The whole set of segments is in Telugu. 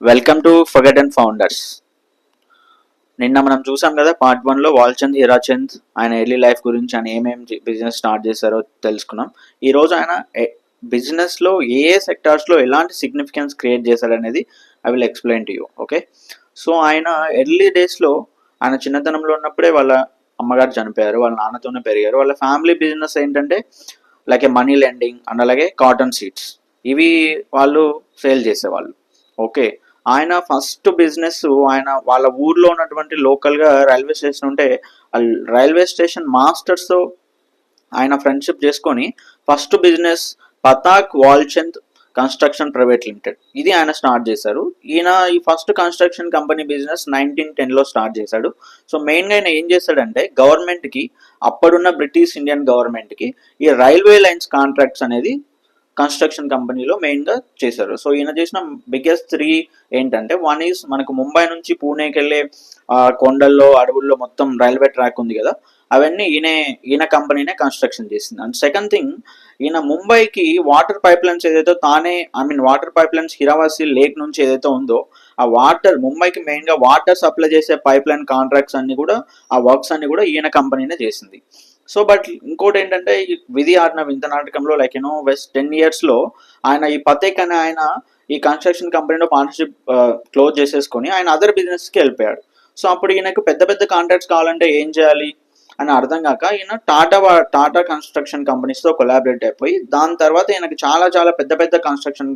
Welcome to forgotten founders. నిన్న మనం చూసాం కదా పార్ట్ 1లో వాల్చంద్ హీరాచంద్ ఆయన ఎర్లీ లైఫ్ గురించి ఆయన ఏమేమి బిజినెస్ స్టార్ట్ చేశారో తెలుసుకున్నాం. ఈరోజు ఆయన బిజినెస్లో ఏ సెక్టార్స్లో ఎలాంటి సిగ్నిఫికెన్స్ క్రియేట్ చేశాడనేది I will explain to you. Okay, so ఆయన ఎర్లీ డేస్లో ఆయన చిన్నతనంలో ఉన్నప్పుడే వాళ్ళ అమ్మగారు చనిపోయారు, వాళ్ళ నాన్నతోనే పెరిగారు. వాళ్ళ ఫ్యామిలీ బిజినెస్ ఏంటంటే like A money lending and అలాగే కాటన్ సీడ్స్, ఇవి వాళ్ళు సేల్ చేసేవాళ్ళు. ఓకే, ఆయన ఫస్ట్ బిజినెస్ ఆయన వాళ్ళ ఊర్లో ఉన్నటువంటి లోకల్గా రైల్వే స్టేషన్ ఉంటే ఆ రైల్వే స్టేషన్ మాస్టర్స్తో ఆయన ఫ్రెండ్షిప్ చేసుకొని first business Pathak Walchand construction private limited, ఇది ఆయన స్టార్ట్ చేశారు. ఈయన ఈ ఫస్ట్ కన్స్ట్రక్షన్ కంపెనీ బిజినెస్ 1910లో స్టార్ట్ చేశాడు. సో మెయిన్గా ఆయన ఏం చేశాడంటే గవర్నమెంట్కి, అప్పుడున్న బ్రిటిష్ ఇండియన్ గవర్నమెంట్కి ఈ రైల్వే లైన్స్ కాంట్రాక్ట్స్ అనేది కన్స్ట్రక్షన్ కంపెనీలో మెయిన్గా చేశారు. సో ఈయన చేసిన బిగ్గెస్ట్ 3 ఏంటంటే, వన్ ఈజ్ మనకు ముంబై నుంచి పూణేకి వెళ్ళే కొండల్లో అడవుల్లో మొత్తం రైల్వే ట్రాక్ ఉంది కదా, అవన్నీ ఈయన కంపెనీనే కన్స్ట్రక్షన్ చేసింది. అండ్ సెకండ్ థింగ్, ఈయన ముంబైకి వాటర్ పైప్ లైన్స్ ఏదైతే వాటర్ పైప్ లైన్స్ హిరావాసి లేక్ నుంచి ఏదైతే ఉందో ఆ వాటర్ ముంబైకి మెయిన్గా వాటర్ సప్లై చేసే పైప్ లైన్ కాంట్రాక్ట్స్ అన్ని కూడా, ఆ వర్క్స్ అన్ని కూడా ఈయన కంపెనీనే చేసింది. సో బట్ ఇంకోటి ఏంటంటే, ఈ విధి ఆడిన వింత నాటకంలో లైక్ వెస్ట్ 10 yearsలో ఆయన ఈ పతేక్ అనే ఆయన ఈ కన్స్ట్రక్షన్ కంపెనీలో పార్ట్నర్షిప్ క్లోజ్ చేసేసుకొని ఆయన అదర్ బిజినెస్కి వెళ్ళిపోయాడు. సో అప్పుడు ఈయనకు పెద్ద పెద్ద కాంట్రాక్ట్స్ కావాలంటే ఏం చేయాలి అని అర్థం కాక ఈయన టాటా కన్స్ట్రక్షన్ కంపెనీస్తో కొలాబరేట్ అయిపోయి దాని తర్వాత ఈయనకి చాలా చాలా పెద్ద పెద్ద కన్స్ట్రక్షన్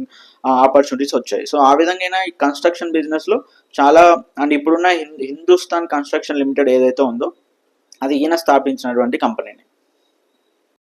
ఆపర్చునిటీస్ వచ్చాయి. సో ఆ విధంగా ఈయన ఈ కన్స్ట్రక్షన్ బిజినెస్లో చాలా, అండ్ ఇప్పుడున్న హిందుస్థాన్ కన్స్ట్రక్షన్ లిమిటెడ్ ఏదైతే ఉందో అది ఈయన స్థాపించినటువంటి కంపెనీని.